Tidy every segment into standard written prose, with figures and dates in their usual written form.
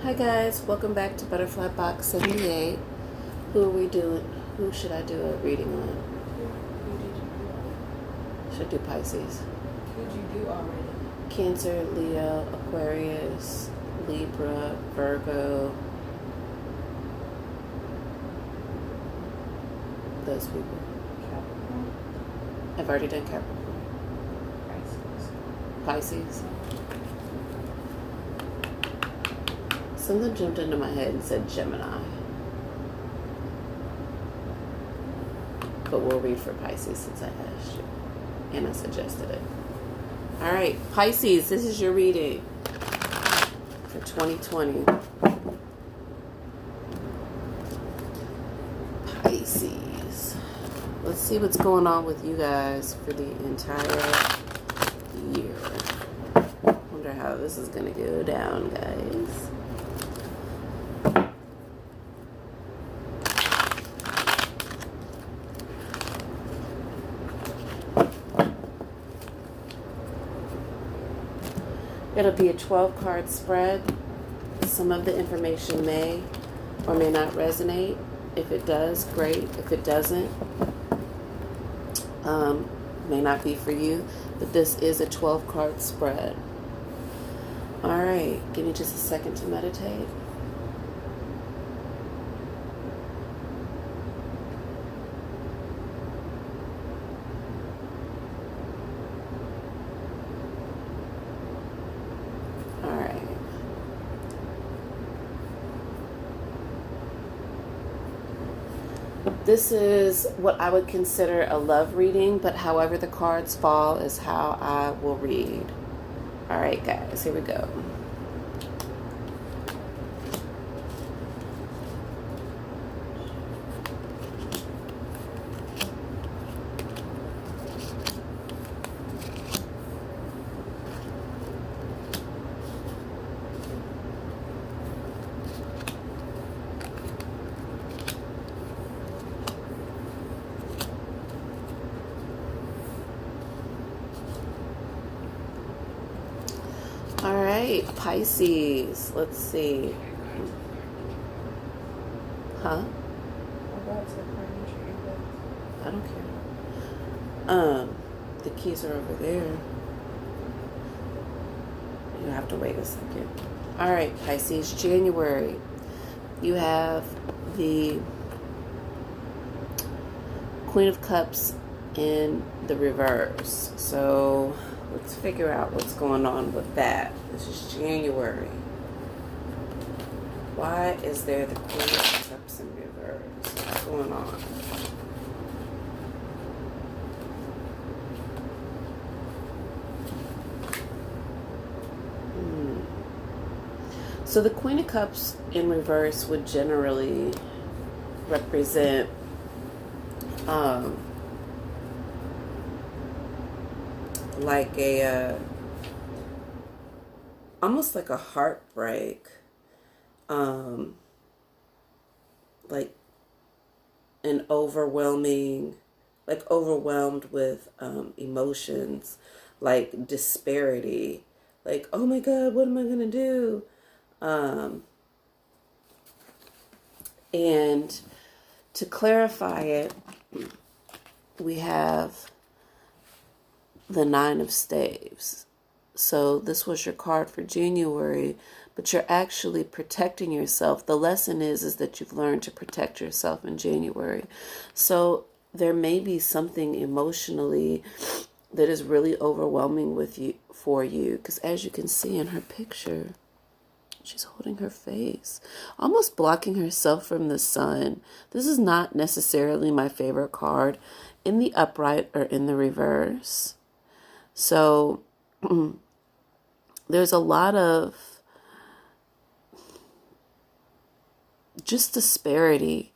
Hi guys, welcome back to Butterfly Box 78. Who are we doing? Who should I do a reading on? Should I do Pisces? Who'd you do already? Cancer, Leo, Aquarius, Libra, Virgo. Those people. Capricorn? I've already done Capricorn. Pisces. Something jumped into my head and said Gemini. But we'll read for Pisces since I asked you. And I suggested it. Alright, Pisces, this is your reading for 2020. Pisces. Let's see what's going on with you guys for the entire year. Wonder how this is going to go down, guys. It'll be a 12-card spread. Some of the information may or may not resonate. If it does, great. If it doesn't, may not be for you. But this is a 12-card spread. All right, give me just a second to meditate. This is what I would consider a love reading, but however the cards fall is how I will read. All right, guys, here we go. All right, Pisces. Let's see. Huh? I don't care. The keys are over there. You have to wait a second. All right, Pisces, January. You have the Queen of Cups in the reverse. So let's figure out what's going on with that. This is January. Why is there the Queen of Cups in reverse? What's going on? So the Queen of Cups in reverse would generally represent like a almost like a heartbreak, like an overwhelming, like overwhelmed with emotions, like disparity, like, oh my God, what am I gonna do? And to clarify it, we have the Nine of Staves. So this was your card for January, but you're actually protecting yourself. The lesson is that you've learned to protect yourself in January. So there may be something emotionally that is really overwhelming for you, because as you can see in her picture, she's holding her face, almost blocking herself from the sun. This is not necessarily my favorite card in the upright or in the reverse. So there's a lot of just disparity.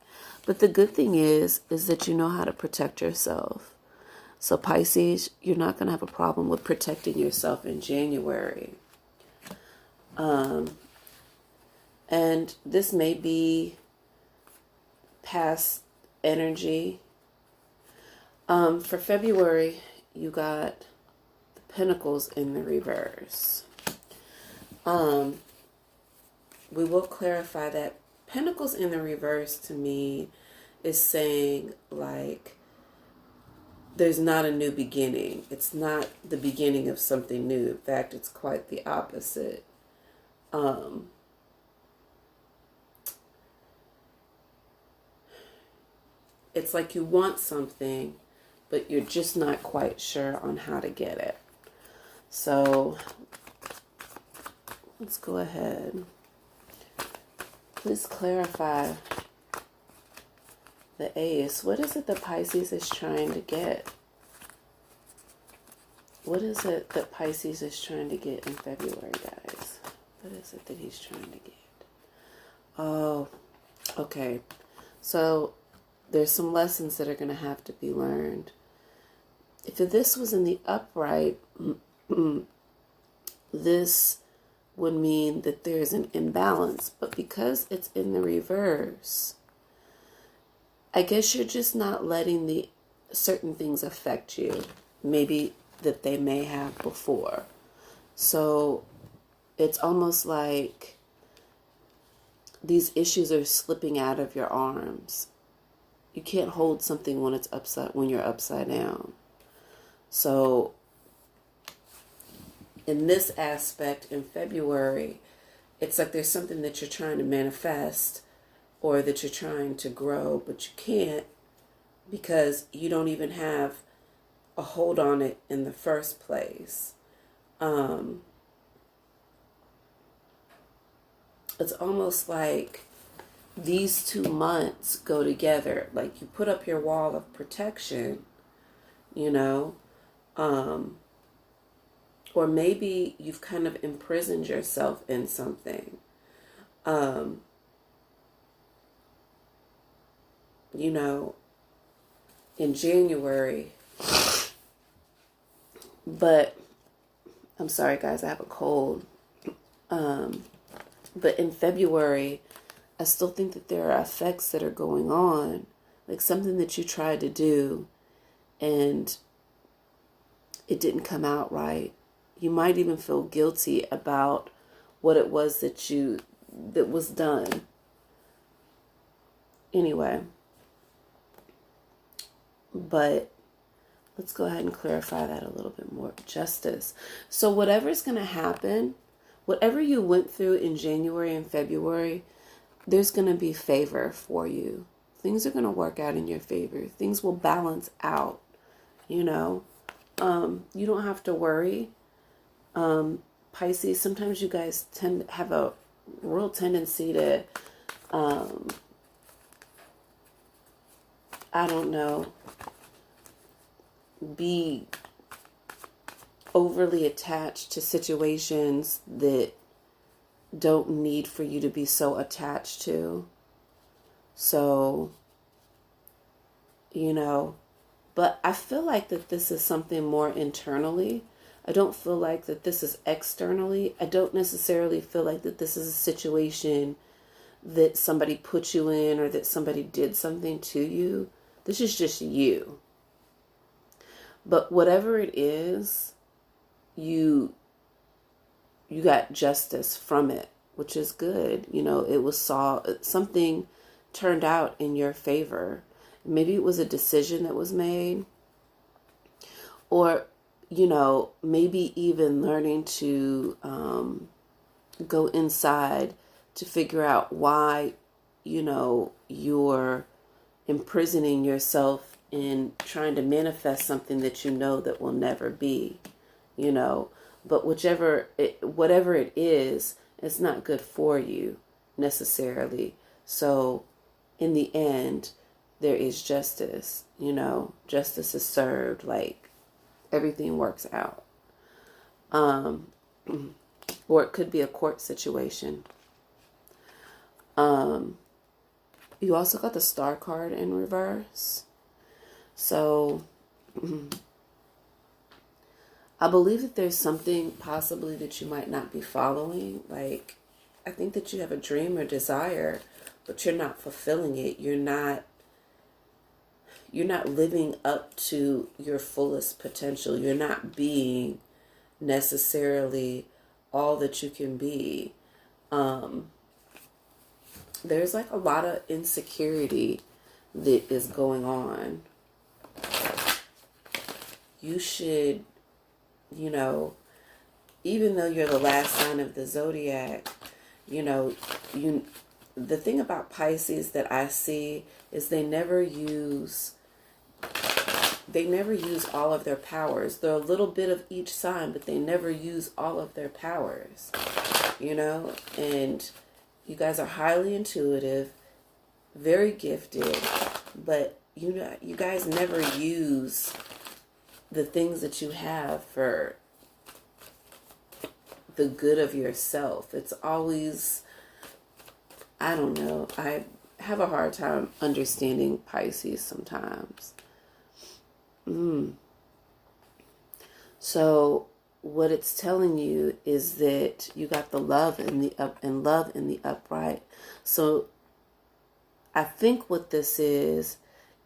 But the good thing is that you know how to protect yourself. So Pisces, you're not going to have a problem with protecting yourself in January. And this may be past energy. For February, you got the Pentacles in the reverse. we will clarify that Pentacles in the reverse to me is saying like there's not a new beginning. It's not the beginning of something new. In fact, it's quite the opposite. It's like you want something, but you're just not quite sure on how to get it. So let's go ahead. Please clarify the Ace. What is it that Pisces is trying to get? What is it that Pisces is trying to get in February, guys? What is it that he's trying to get? Oh, okay. So there's some lessons that are going to have to be learned. If this was in the upright, this would mean that there's an imbalance. But because it's in the reverse, I guess you're just not letting the certain things affect you. Maybe that they may have before. So it's almost like these issues are slipping out of your arms. You can't hold something when you're upside down. So in this aspect in February, it's like there's something that you're trying to manifest or that you're trying to grow, but you can't because you don't even have a hold on it in the first place. It's almost like these 2 months go together. Like you put up your wall of protection, you know, or maybe you've kind of imprisoned yourself in something. You know, in January, but I'm sorry guys, I have a cold. But in February, I still think that there are effects that are going on, like something that you tried to do and it didn't come out right. You might even feel guilty about what it was that was done. Anyway, but let's go ahead and clarify that a little bit more. Justice. So whatever's going to happen, whatever you went through in January and February, there's going to be favor for you. Things are going to work out in your favor. Things will balance out, you know. You don't have to worry. Pisces, sometimes you guys tend to have a real tendency to, I don't know, be overly attached to situations that don't need for you to be so attached to. So, you know, but I feel like that this is something more internally. I don't feel like that this is externally. I don't necessarily feel like that this is a situation that somebody put you in or that somebody did something to you. This is just you. But whatever it is, you got justice from it, which is good. You know, something turned out in your favor. Maybe it was a decision that was made, or, you know, maybe even learning to go inside to figure out why, you know, you're imprisoning yourself in trying to manifest something that you know that will never be, you know. But whatever it is, it's not good for you necessarily. So in the end, there is justice, you know. Justice is served, like everything works out. Or it could be a court situation. You also got the Star card in reverse. So I believe that there's something possibly that you might not be following. Like, I think that you have a dream or desire, but you're not fulfilling it. You're not living up to your fullest potential. You're not being necessarily all that you can be. there's like a lot of insecurity that is going on. You should, you know, even though you're the last sign of the zodiac, you know, the thing about Pisces that I see is they never use all of their powers. They're a little bit of each sign, but they never use all of their powers, you know? And you guys are highly intuitive, very gifted, but you know, you guys never use the things that you have for the good of yourself. It's always, I don't know, I have a hard time understanding Pisces sometimes. So what it's telling you is that you got the love in the love in the upright. So I think what this is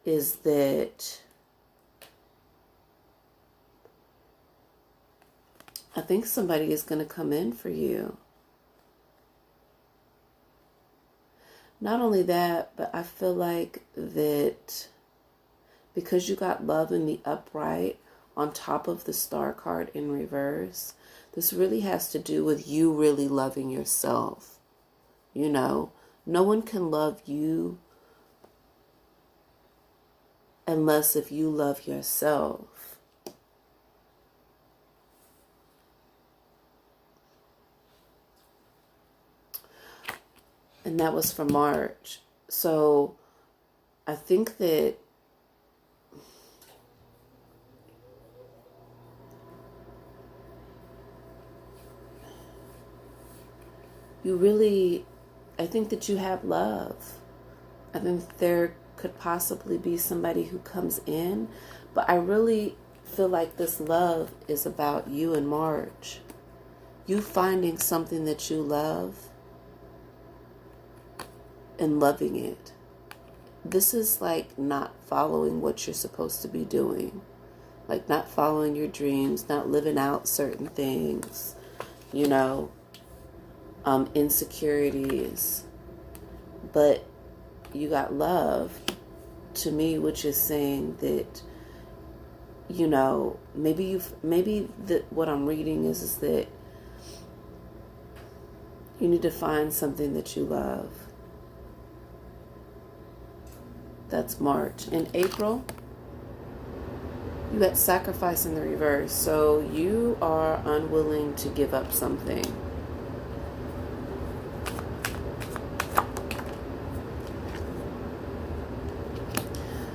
that I think somebody is going to come in for you. Not only that, but I feel like that because you got love in the upright on top of the star card in reverse, this really has to do with you really loving yourself. You know, no one can love you unless if you love yourself. And that was for March. So I think that I think that you have love. I think there could possibly be somebody who comes in, but I really feel like this love is about you and March. You finding something that you love and loving it. This is like not following what you're supposed to be doing. Like not following your dreams, not living out certain things, you know, insecurities. But you got love to me, which is saying that, you know, what I'm reading is that you need to find something that you love. That's March. In April, you got sacrifice in the reverse. So you are unwilling to give up something.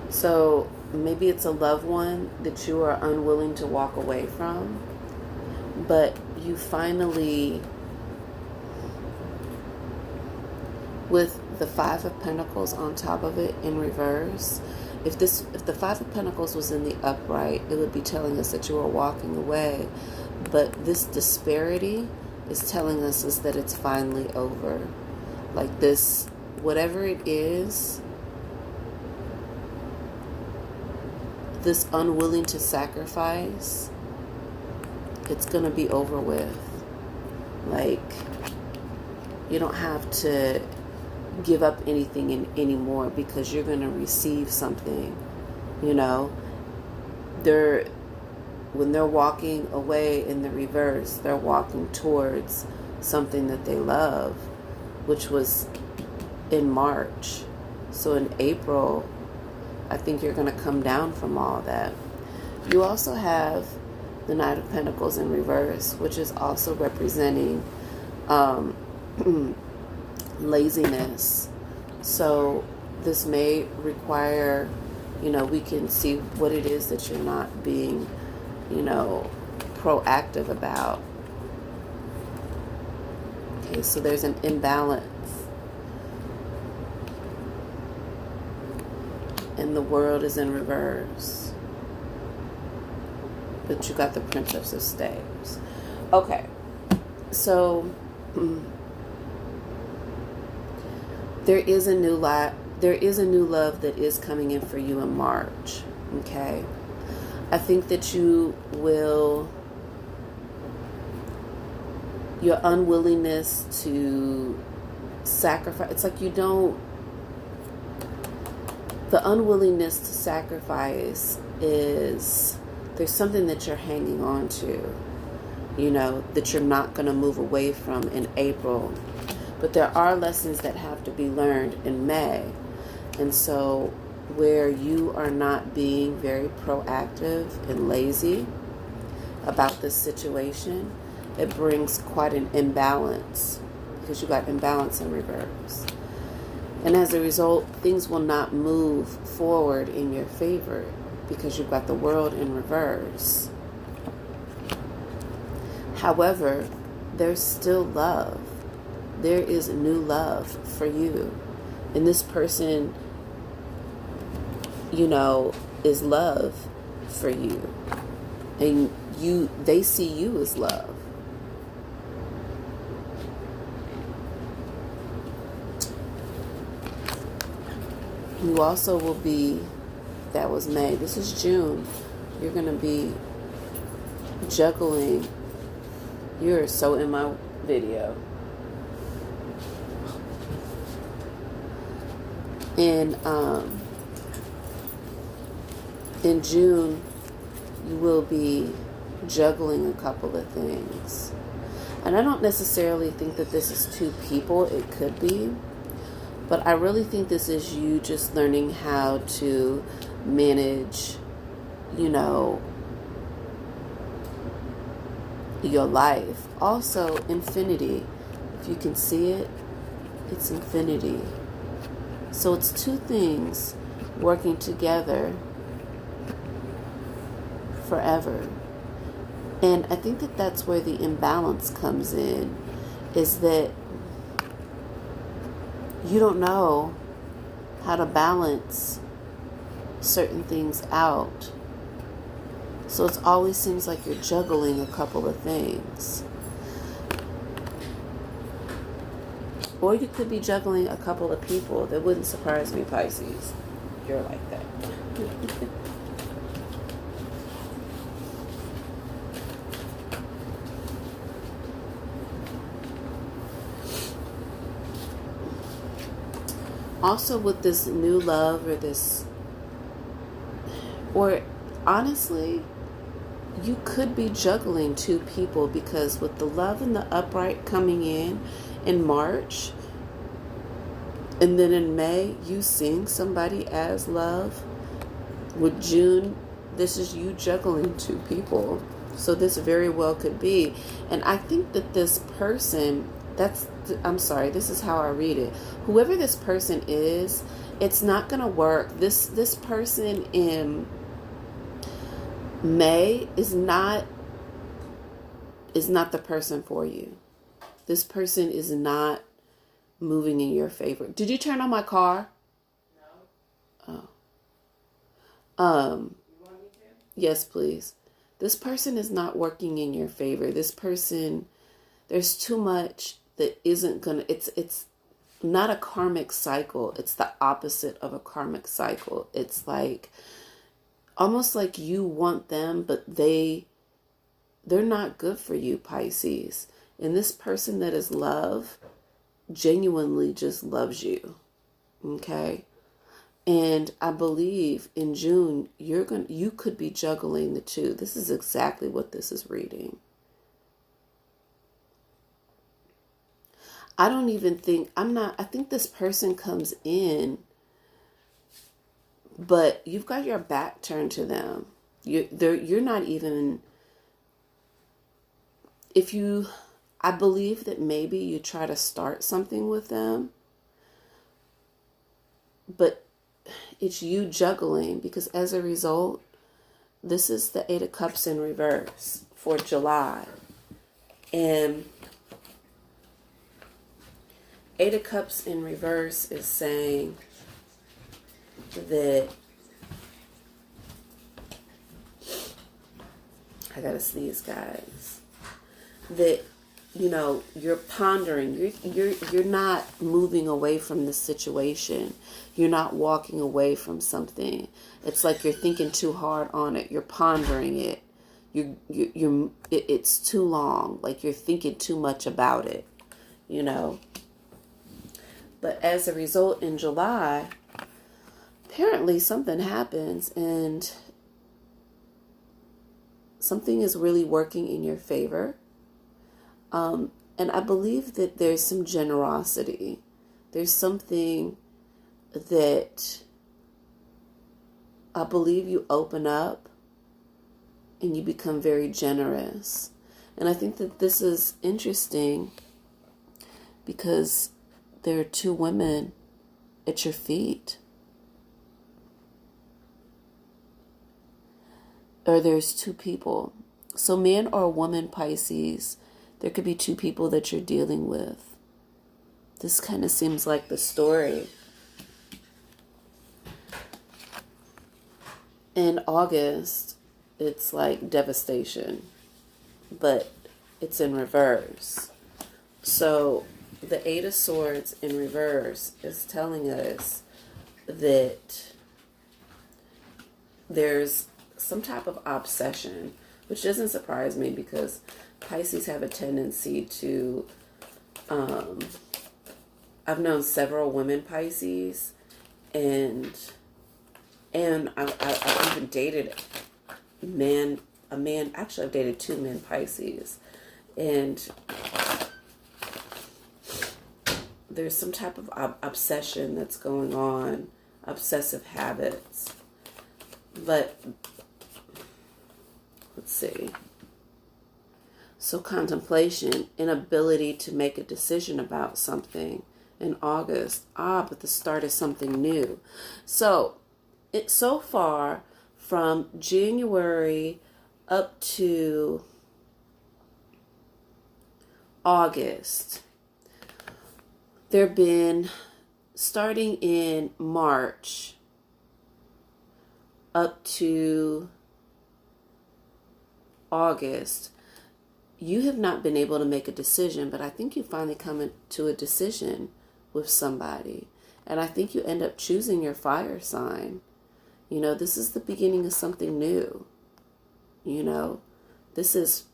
So maybe it's a loved one that you are unwilling to walk away from, but you finally, with the Five of Pentacles on top of it in reverse, if the Five of Pentacles was in the upright, it would be telling us that you are walking away. But this disparity is telling us is that it's finally over. Like this, whatever it is, this unwilling to sacrifice, it's going to be over with. Like, you don't have to give up anything anymore because you're going to receive something, you know. When they're walking away in the reverse, they're walking towards something that they love, which was in March. So in April, I think you're going to come down from all that. You also have the Knight of Pentacles in reverse, which is also representing laziness. So this may require, you know, we can see what it is that you're not being, you know, proactive about. Okay, so there's an imbalance. And the world is in reverse. But you got the Princess of Staves. Okay. So there is a new love that is coming in for you in March. Okay. I think that your unwillingness to sacrifice. It's like you don't, the unwillingness to sacrifice is, there's something that you're hanging on to, you know, that you're not going to move away from in April. But there are lessons that have to be learned in May. And so where you are not being very proactive and lazy about this situation, it brings quite an imbalance, because you got imbalance in reverse. And as a result, things will not move forward in your favor because you've got the world in reverse. However, there's still love. There is new love for you. And this person, you know, is love for you. And they see you as love. You also will be, that was May, this is June, you're going to be juggling. You're so in my video. In June, you will be juggling a couple of things. And I don't necessarily think that this is two people. It could be. But I really think this is you just learning how to manage, you know, your life. Also, infinity. If you can see it, it's infinity. So it's two things working together forever. And I think that that's where the imbalance comes in, is that you don't know how to balance certain things out. So it always seems like you're juggling a couple of things. Or you could be juggling a couple of people. That wouldn't surprise me, Pisces. You're like that. Also, with this new love, or honestly, you could be juggling two people, because with the love and the upright coming in March, and then in May, you seeing somebody as love. With June, this is you juggling two people. So this very well could be. And I think that this person, I'm sorry, this is how I read it. Whoever this person is, it's not going to work. This person in May is not the person for you. This person is not moving in your favor. Did you turn on my car? No. Oh. You want me to? Yes, please. This person is not working in your favor. This person, there's too much that isn't gonna, it's not a karmic cycle. It's the opposite of a karmic cycle. It's like, almost like you want them, but they're not good for you, Pisces. And this person that is love genuinely just loves you. Okay? And I believe in June, you could be juggling the two. This is exactly what this is reading. I think this person comes in, but you've got your back turned to them. You're not even, I believe that maybe you try to start something with them, but it's you juggling, because as a result, this is the Eight of Cups in reverse for July. And Eight of Cups in reverse is saying that, I gotta sneeze, guys, that, you know, you're pondering, you're not moving away from the situation. You're not walking away from something. It's like you're thinking too hard on it. You're pondering it. It's too long. Like you're thinking too much about it, you know. But as a result, in July, apparently something happens and something is really working in your favor. And I believe that there's some generosity. There's something that I believe you open up and you become very generous. And I think that this is interesting because there are two women at your feet. Or there's two people. So man or woman, Pisces, there could be two people that you're dealing with. This kind of seems like the story. In August, it's like devastation, but it's in reverse. So the Eight of Swords in reverse is telling us that there's some type of obsession, which doesn't surprise me because Pisces have a tendency to, I've known several women Pisces, and I've even dated a man, actually I've dated two men Pisces, and there's some type of obsession that's going on, obsessive habits. But let's see. So contemplation, inability to make a decision about something in August. But the start is something new. So so far from January up to August, there have been, starting in March up to August, you have not been able to make a decision, but I think you finally come to a decision with somebody. And I think you end up choosing your fire sign. You know, this is the beginning of something new. You know, this is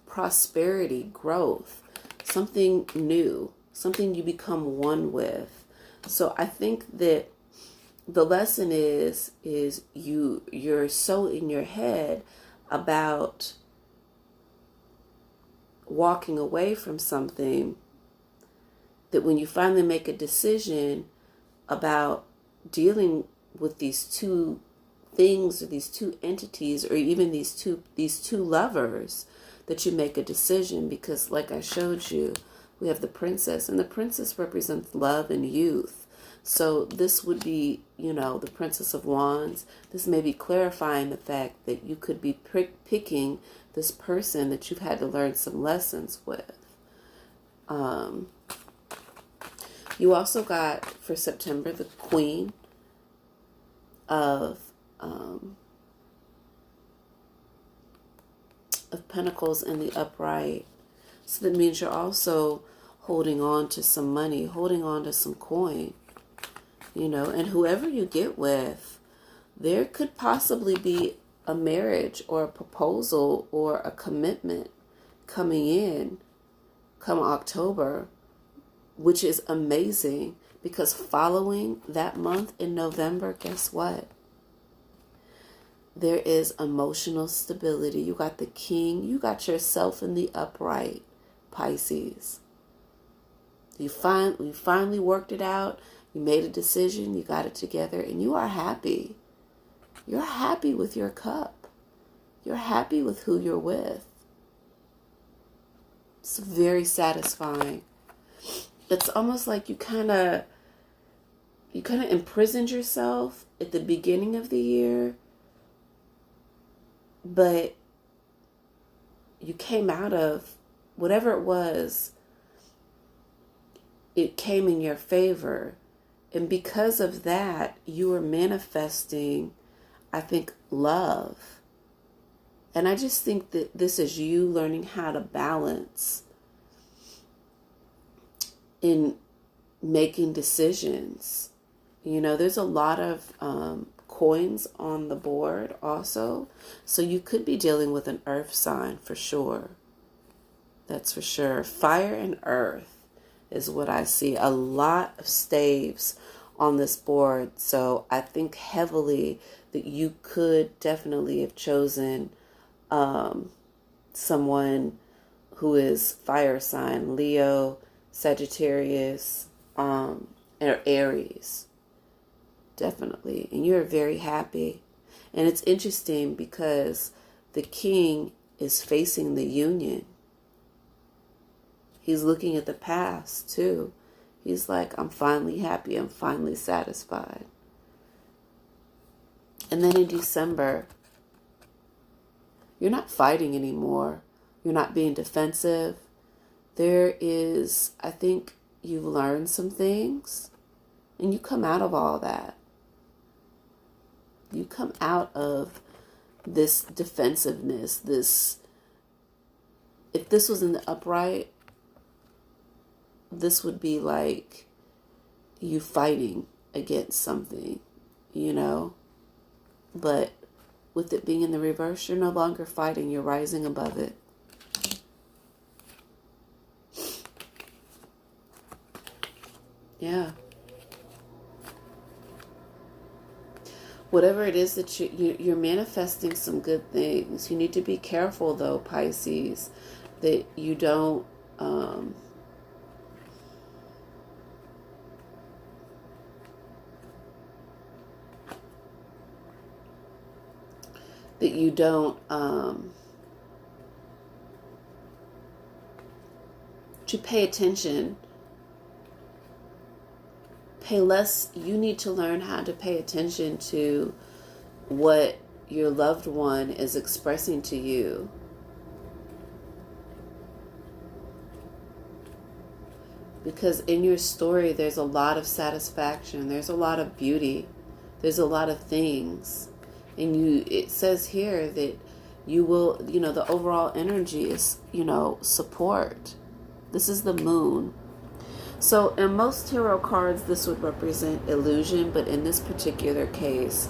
prosperity, growth, something new, something you become one with. So I think that the lesson is you're so in your head about walking away from something that when you finally make a decision about dealing with these two things or these two entities or even these two lovers, that you make a decision, because like I showed you, we have the princess, and the princess represents love and youth. So this would be, you know, the Princess of Wands. This may be clarifying the fact that you could be picking this person that you've had to learn some lessons with. You also got, for September, the Queen of Pentacles in the upright. So that means you're also holding on to some money, holding on to some coin, you know, and whoever you get with, there could possibly be a marriage or a proposal or a commitment coming in come October, which is amazing, because following that month in November, guess what? There is emotional stability. You got the King. You got yourself in the upright, Pisces. You finally worked it out. You made a decision. You got it together. And you are happy. You're happy with your cup. You're happy with who you're with. It's very satisfying. It's almost like you kind of imprisoned yourself at the beginning of the year, but you came out of whatever it was, it came in your favor. And because of that, you were manifesting, I think, love. And I just think that this is you learning how to balance in making decisions. You know, there's a lot of coins on the board also. So you could be dealing with an earth sign for sure. That's for sure. Fire and earth. is what I see. A lot of staves on this board. So I think heavily that you could definitely have chosen someone who is fire sign, Leo, Sagittarius, or Aries. Definitely. And you're very happy. And it's interesting because the king is facing the union. He's looking at the past too. He's like, I'm finally happy. I'm finally satisfied. And then in December, you're not fighting anymore. You're not being defensive. There is, I think you've learned some things and you come out of all that. You come out of this defensiveness, if this was in the upright, this would be like you fighting against something, you know? But with it being in the reverse, you're no longer fighting, you're rising above it. Yeah. Whatever it is that you're manifesting some good things. You need to be careful though, Pisces, that you don't to pay attention. You need to learn how to pay attention to what your loved one is expressing to you. Because in your story, there's a lot of satisfaction. There's a lot of beauty. There's a lot of things. And it says here that you will, the overall energy is, support. This is the moon. So in most tarot cards, this would represent illusion, but in this particular case,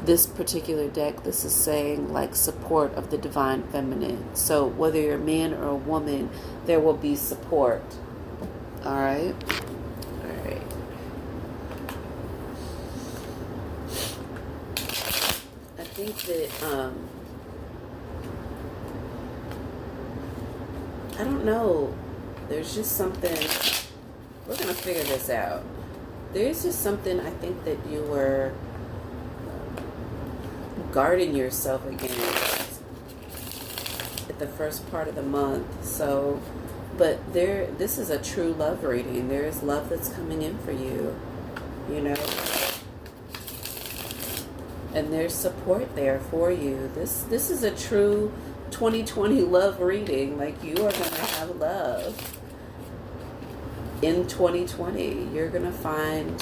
this particular deck, this is saying like support of the divine feminine. So whether you're a man or a woman, there will be support. All right. All right. I think that, I don't know. There's just something. We're going to figure this out. There's just something I think that you were guarding yourself against at the first part of the month. So, but this is a true love reading. There is love that's coming in for you, and there's support there for you. This is a true 2020 love reading. Like, you are going to have love. In 2020, you're gonna find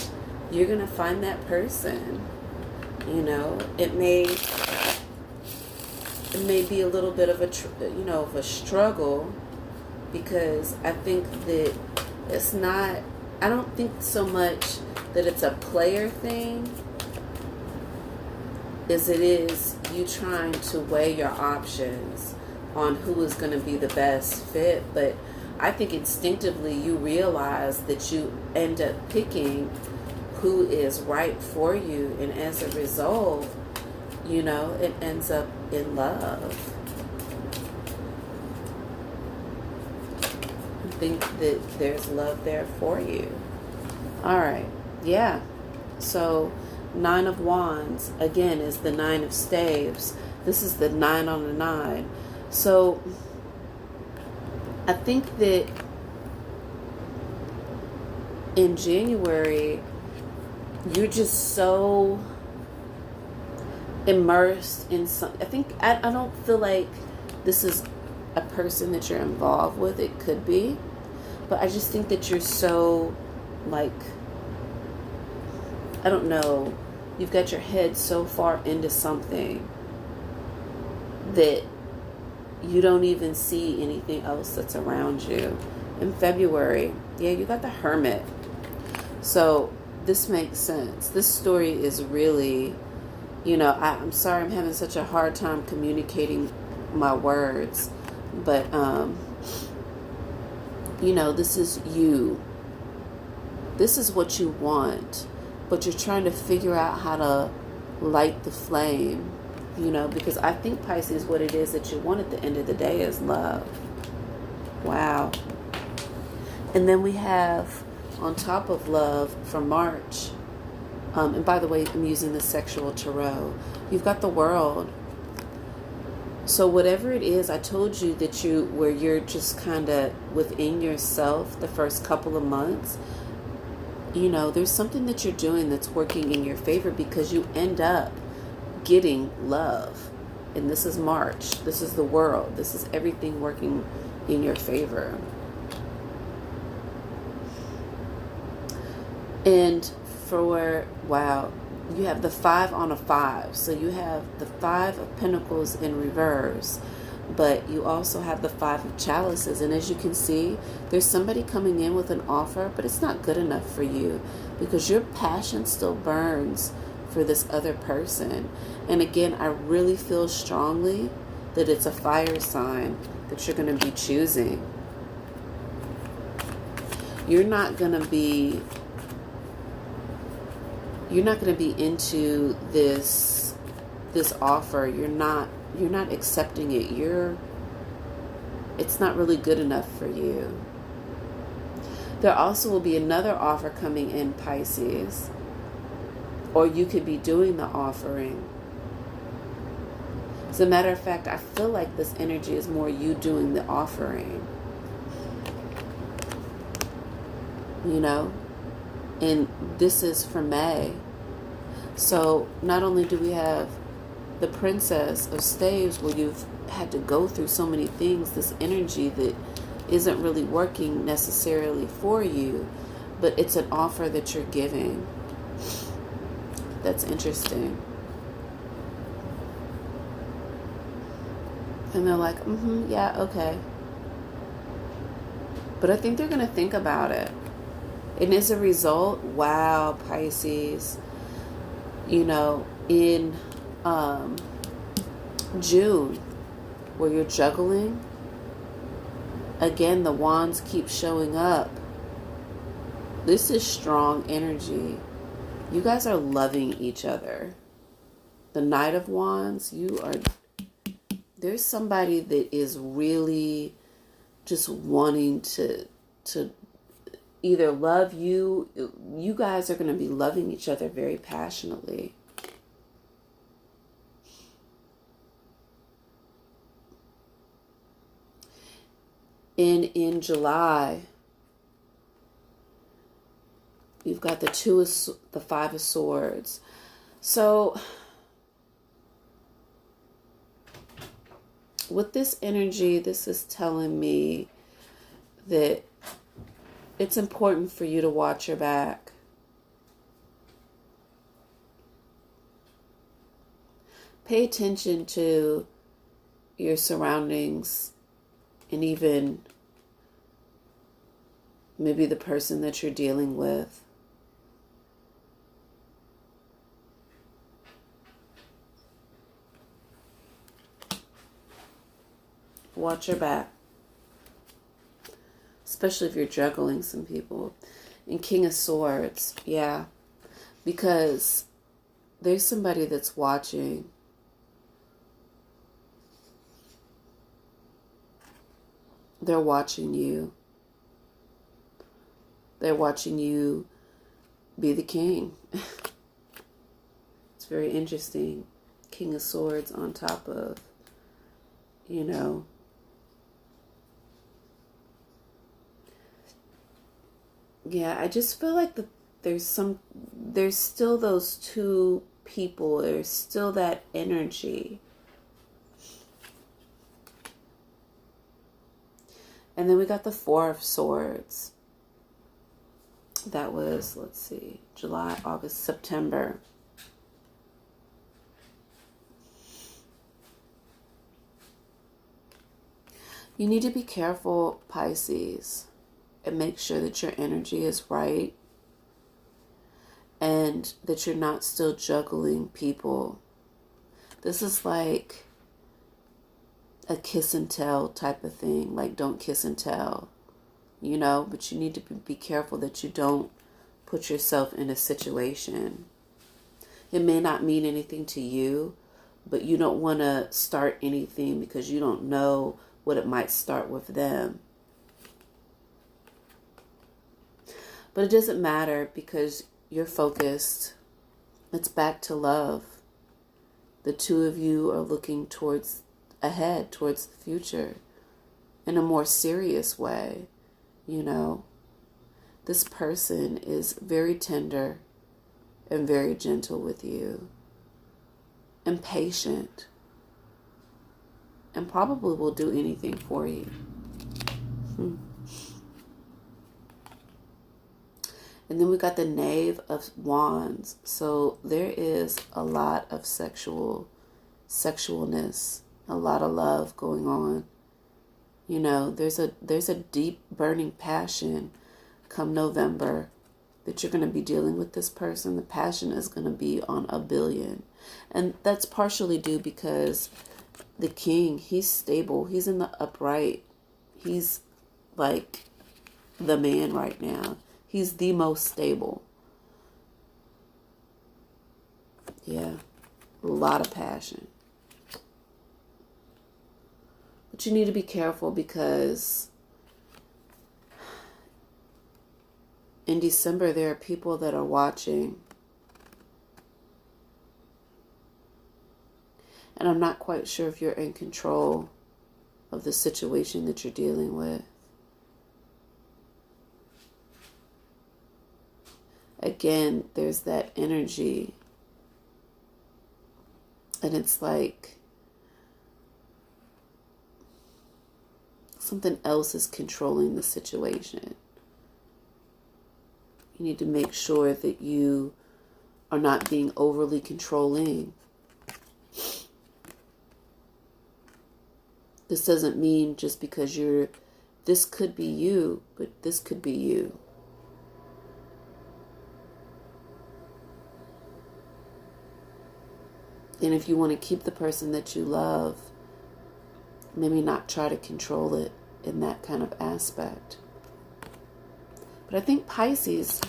that person. It may be a little bit of a struggle, because I think that it's not. I don't think so much that it's a player thing, as it is you trying to weigh your options on who is going to be the best fit. But I think instinctively you realize that you end up picking who is right for you, and as a result, it ends up in love. I think that there's love there for you. All right. Yeah. So 9 of Wands, again, is the 9 of Staves. This is the 9 on the 9. So I think that in January, you're just so immersed in some. I don't feel like this is a person that you're involved with. It could be, but I just think that you're so, like, I don't know, you've got your head so far into something that you don't even see anything else that's around you. In February, yeah, you got the Hermit. So this makes sense. This story is really, I'm sorry I'm having such a hard time communicating my words, but, this is you. this is what you want, but you're trying to figure out how to light the flame, because I think, Pisces, what it is that you want at the end of the day is love. Wow. And then we have, on top of love, for March, and by the way, I'm using the sexual tarot, you've got the World. So whatever it is, I told you that where you're just kind of within yourself the first couple of months, there's something that you're doing that's working in your favor, because you end up getting love. And this is March. This is the World. This is everything working in your favor. And wow, you have the 5 on a 5. So you have the 5 of Pentacles in reverse, but you also have the 5 of Chalices. And as you can see, there's somebody coming in with an offer, but it's not good enough for you, because your passion still burns for this other person. And again, I really feel strongly that it's a fire sign that you're going to be choosing. You're not going to be into this offer. You're not accepting it. It's not really good enough for you. There also will be another offer coming in, Pisces, or you could be doing the offering. As a matter of fact, I feel like this energy is more you doing the offering. And this is for May. So not only do we have the Princess of Staves, where you've had to go through so many things, this energy that isn't really working necessarily for you, but it's an offer that you're giving. That's interesting. And they're like, yeah, okay. But I think they're going to think about it. And as a result, wow, Pisces, in June, where you're juggling, again, the wands keep showing up. This is strong energy. You guys are loving each other. The Knight of Wands, there's somebody that is really just wanting to either love you. You guys are going to be loving each other very passionately. And in July, you've got the 5 of Swords. So with this energy, this is telling me that it's important for you to watch your back. Pay attention to your surroundings, and even maybe the person that you're dealing with. Watch your back. Especially if you're juggling some people. And King of Swords, yeah. Because there's somebody that's watching. They're watching you. They're watching you be the king. It's very interesting. King of Swords on top of, Yeah, I just feel like there's still those two people. There's still that energy. And then we got the 4 of Swords. That was, let's see, July, August, September. You need to be careful, Pisces, and make sure that your energy is right and that you're not still juggling people. This is like a kiss and tell type of thing. Like, don't kiss and tell, but you need to be careful that you don't put yourself in a situation. It may not mean anything to you, but you don't want to start anything because you don't know what it might start with them. But it doesn't matter because you're focused. It's back to love. The two of you are looking towards ahead, towards the future in a more serious way. You know, this person is very tender and very gentle with you and patient and probably will do anything for you. And then we got the Knave of Wands. So there is a lot of sexualness, a lot of love going on. You know, there's a deep burning passion come November that you're going to be dealing with this person. The passion is going to be on 1,000,000,000. And that's partially due because the king, he's stable. He's in the upright. He's like the man right now. He's the most stable. Yeah, a lot of passion. But you need to be careful because in December there are people that are watching. And I'm not quite sure if you're in control of the situation that you're dealing with. Again, there's that energy. And it's like something else is controlling the situation. You need to make sure that you are not being overly controlling. This doesn't mean just because this could be you, but this could be you. And if you want to keep the person that you love, maybe not try to control it in that kind of aspect. But I think Pisces,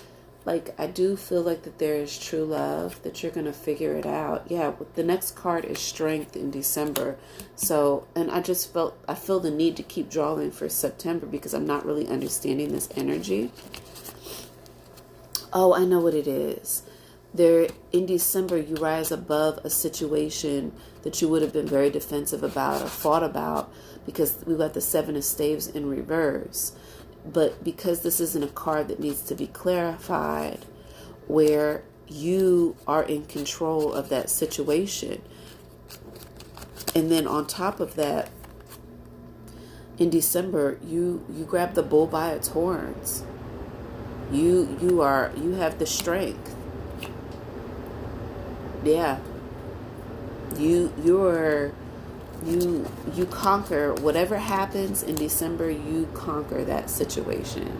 like, I do feel like that there is true love, that you're going to figure it out. Yeah, the next card is Strength in December. So, and I feel the need to keep drawing for September because I'm not really understanding this energy. Oh, I know what it is. There, in December, you rise above a situation that you would have been very defensive about or fought about because we got the Seven of Staves in reverse. But because this isn't a card that needs to be clarified, where you are in control of that situation. And then on top of that, in December, you grab the bull by its horns. You have the strength. Yeah. You conquer whatever happens in December. You conquer that situation.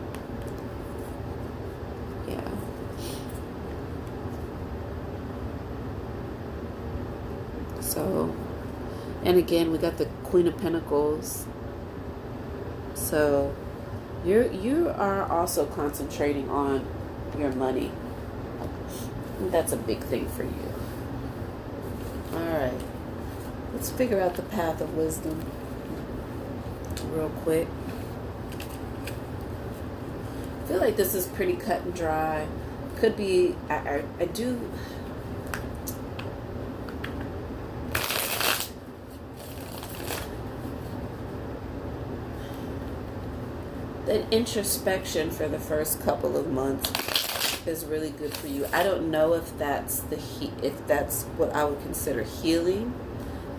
Yeah. So, and again, we got the Queen of Pentacles. So, you are also concentrating on your money. That's a big thing for you. All right. Let's figure out the path of wisdom real quick. I feel like this is pretty cut and dry. Could be, I do. That introspection for the first couple of months is really good for you. I don't know if that's if that's what I would consider healing,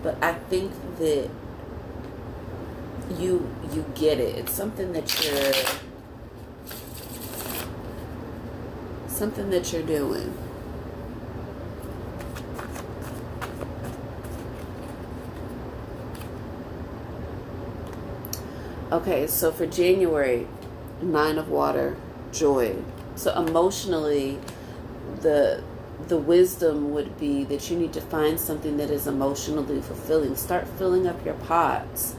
but I think that you get it. It's something that you're doing. Okay, so for January, 9 of Water, joy. So emotionally, the wisdom would be that you need to find something that is emotionally fulfilling. Start filling up your pots.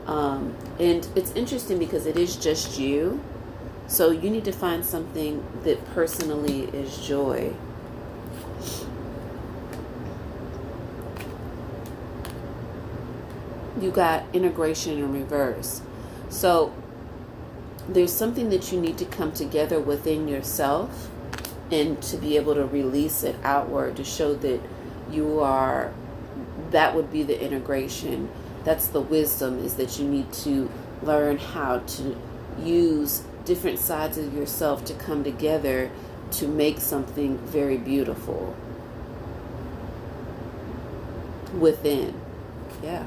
And it's interesting because it is just you. So you need to find something that personally is joy. You got integration in reverse. So there's something that you need to come together within yourself and to be able to release it outward to show that you are, that would be the integration. That's the wisdom, is that you need to learn how to use different sides of yourself to come together to make something very beautiful within. Yeah.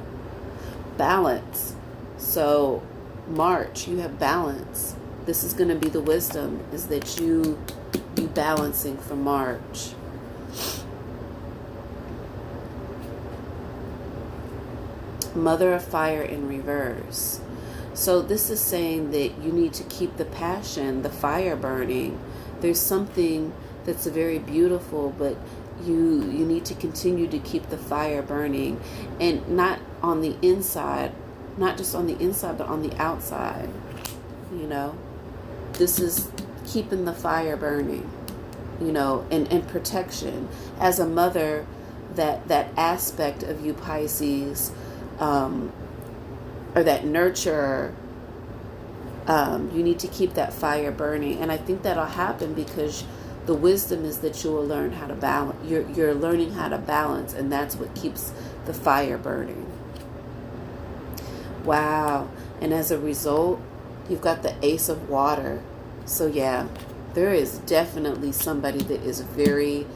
Balance. So March, you have balance. This is going to be the wisdom, is that you be balancing for March. Mother of Fire in reverse. So this is saying that you need to keep the passion, the fire burning. There's something that's very beautiful, but you need to continue to keep the fire burning, and not on the inside, not just on the inside, but on the outside. You know, this is keeping the fire burning, you know, and protection. As a mother, that aspect of you, Pisces, or that nurturer, you need to keep that fire burning. And I think that'll happen because the wisdom is that you will learn how to balance. You're learning how to balance, and that's what keeps the fire burning. Wow. And as a result, you've got the Ace of Water. So yeah, there is definitely somebody that is very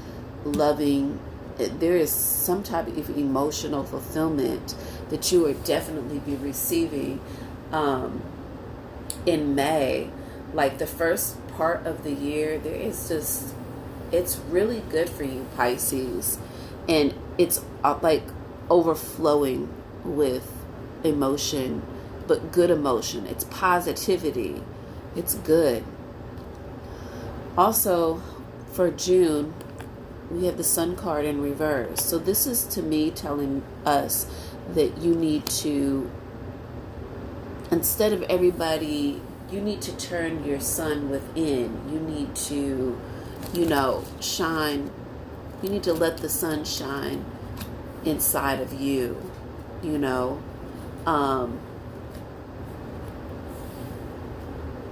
loving. There is some type of emotional fulfillment that you would definitely be receiving in May. Like the first part of the year, there is just, it's really good for you, Pisces. And it's like overflowing with emotion, but good emotion. It's positivity. It's good. Also, for June, we have the Sun card in reverse. So this is, to me, telling us that you need to, instead of everybody, you need to turn your sun within. You need to, shine. You need to let the sun shine inside of you,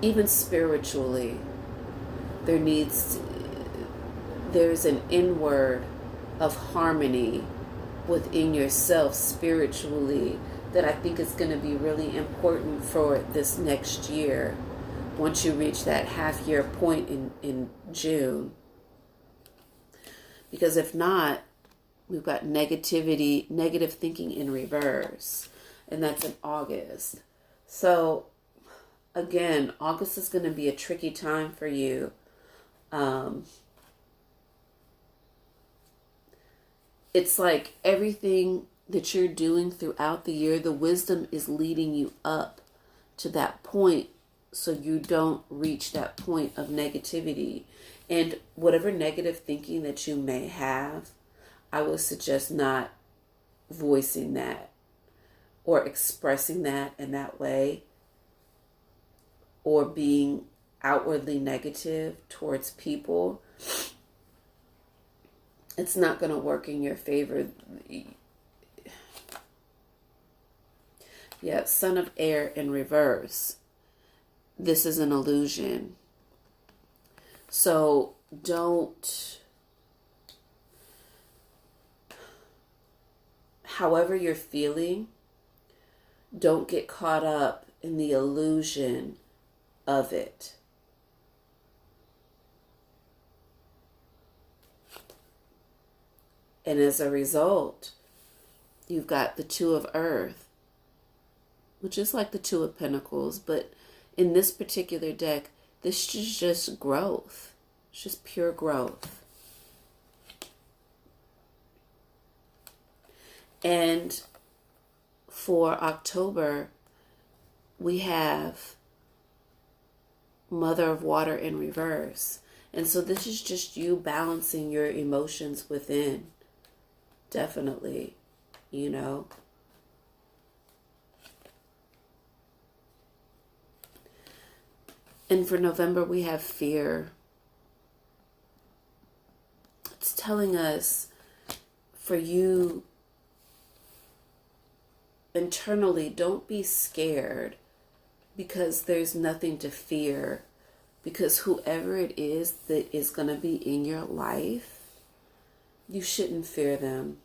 even spiritually, there's an inward of harmony within yourself spiritually that I think is going to be really important for this next year, once you reach that half year point in June. Because if not, we've got negative thinking in reverse, and that's in August. So again, August is going to be a tricky time for you. It's like everything that you're doing throughout the year, the wisdom is leading you up to that point so you don't reach that point of negativity. And whatever negative thinking that you may have, I would suggest not voicing that or expressing that in that way, or being outwardly negative towards people. It's not going to work in your favor. Yeah, Son of Air in reverse. This is an illusion. So don't, however you're feeling, don't get caught up in the illusion of it. And as a result, you've got the Two of Earth, which is like the Two of Pentacles, but in this particular deck, this is just growth. It's just pure growth. And for October, we have Mother of Water in reverse. And so this is just you balancing your emotions within. Definitely, And for November, we have fear. It's telling us for you internally, don't be scared because there's nothing to fear. Because whoever it is that is going to be in your life, you shouldn't fear them.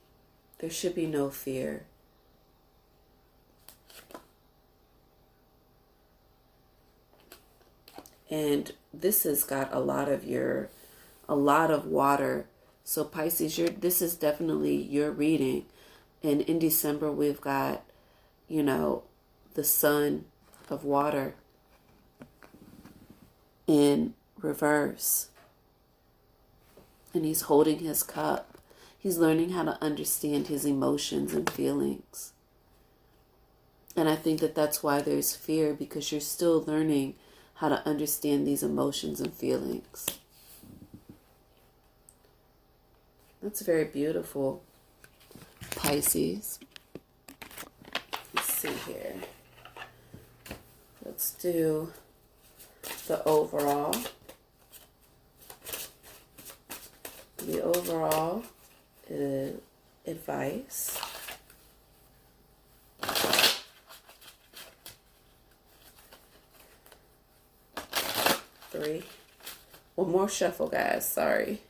There should be no fear. And this has got a lot of water. So Pisces, this is definitely your reading. And in December, we've got, the sun of water in reverse. And he's holding his cup. He's learning how to understand his emotions and feelings. And I think that that's why there's fear, because you're still learning how to understand these emotions and feelings. That's very beautiful, Pisces. Let's see here. Let's do the overall. The overall advice. Three. One more shuffle, guys. Sorry.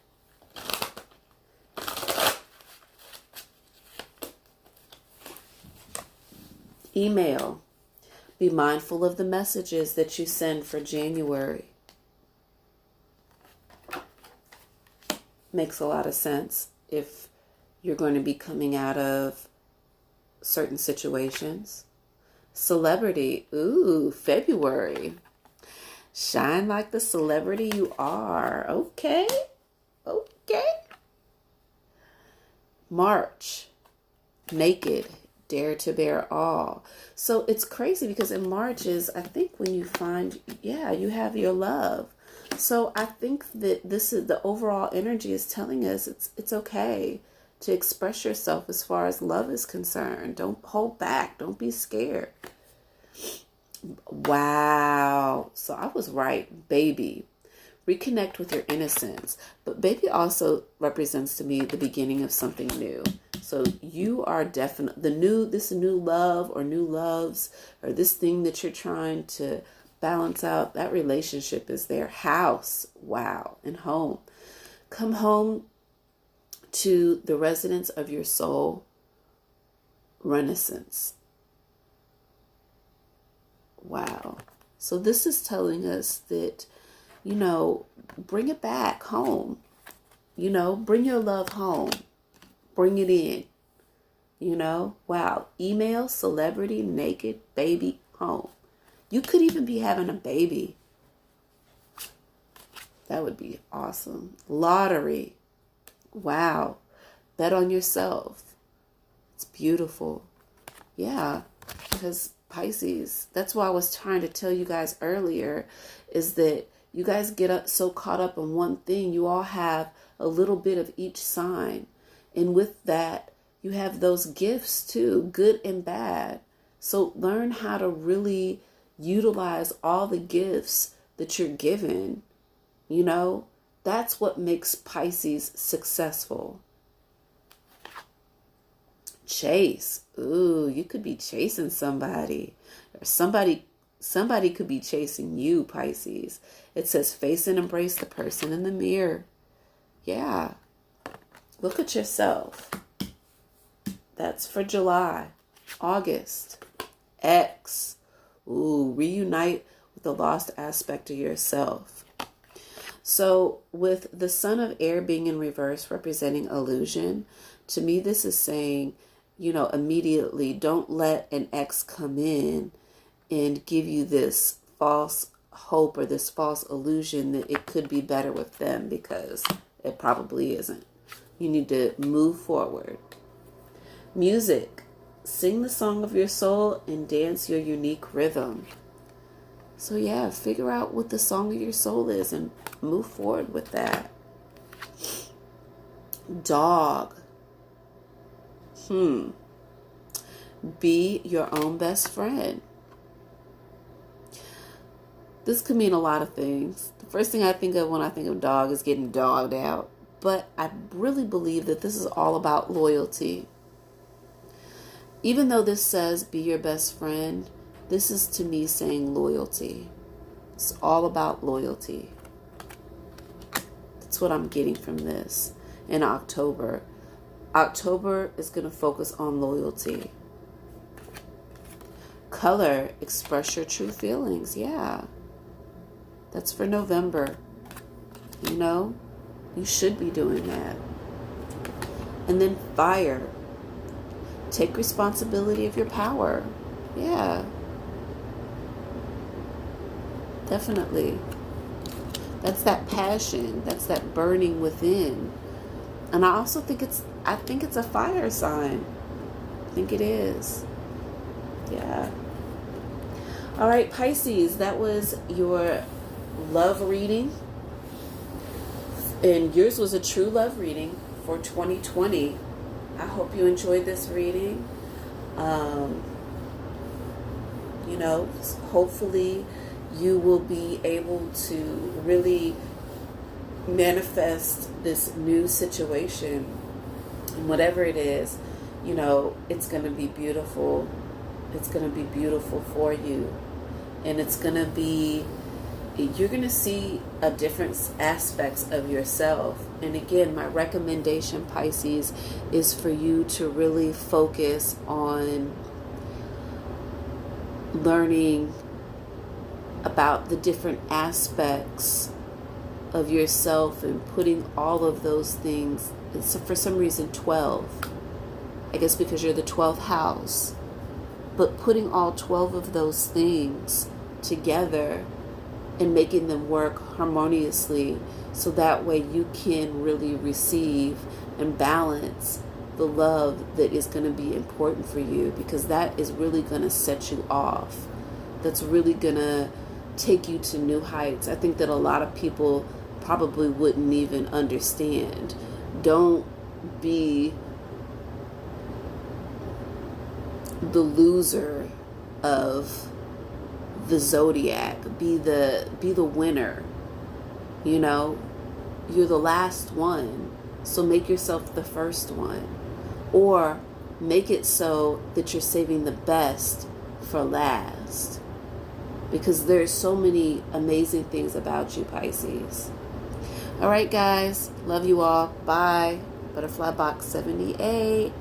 Email. Be mindful of the messages that you send for January. Makes a lot of sense if you're going to be coming out of certain situations. Celebrity. Ooh, February. Shine like the celebrity you are. Okay. March. Naked. Dare to bear all. So it's crazy because in March is, I think, when you find, you have your love. So I think that this is the overall energy is telling us it's okay to express yourself as far as love is concerned. Don't hold back. Don't be scared. Wow. So I was right, baby. Reconnect with your innocence. But baby also represents to me the beginning of something new. So you are definitely this new love or new loves or this thing that you're trying to balance out. That relationship is there. House. Wow. And home. Come home to the residence of your soul. Renaissance. Wow. So this is telling us that, bring it back home. Bring your love home. Bring it in. Wow. Email, celebrity, naked, baby, home. You could even be having a baby. That would be awesome. Lottery. Wow. Bet on yourself. It's beautiful. Yeah. Because Pisces, that's why I was trying to tell you guys earlier, is that you guys get so caught up in one thing. You all have a little bit of each sign. And with that, you have those gifts too, good and bad. So learn how to really utilize all the gifts that you're given. That's what makes Pisces successful. Chase. Ooh, you could be chasing somebody. Or somebody could be chasing you, Pisces. It says face and embrace the person in the mirror. Yeah. Look at yourself. That's for July. August. X. Ooh, reunite with the lost aspect of yourself. So with the Son of Air being in reverse representing illusion, to me this is saying, immediately don't let an ex come in and give you this false hope or this false illusion that it could be better with them, because it probably isn't. You need to move forward. Music. Sing the song of your soul and dance your unique rhythm. So yeah, figure out what the song of your soul is and move forward with that. Dog. Be your own best friend. This could mean a lot of things. The first thing I think of when I think of dog is getting dogged out. But I really believe that this is all about loyalty. Even though this says be your best friend, this is to me saying loyalty. It's all about loyalty. That's what I'm getting from this in October. October is going to focus on loyalty. Color, express your true feelings. Yeah. That's for November. You know, you should be doing that. And then fire. Take responsibility of your power. Yeah. Definitely. That's that passion. That's that burning within. And I also think it's a fire sign. I think it is. Yeah. All right, Pisces, that was your love reading. And yours was a true love reading for 2020. I hope you enjoyed this reading. You know, hopefully you will be able to really manifest this new situation. And whatever it is, you know, it's going to be beautiful. It's going to be beautiful for you. And it's going to be, you're going to see a different aspects of yourself. And again, my recommendation, Pisces, is for you to really focus on learning about the different aspects of yourself and putting all of those things, it's for some reason 12, I guess because you're the 12th house, but putting all 12 of those things together and making them work harmoniously so that way you can really receive and balance the love that is going to be important for you, because that is really going to set you off. That's really going to take you to new heights. I think that a lot of people probably wouldn't even understand. Don't be the loser of the zodiac. Be the winner. You know, you're the last one, so make yourself the first one, or make it so that you're saving the best for last, because there's so many amazing things about you, Pisces. All right, guys, love you all. Bye. Butterfly Box 78.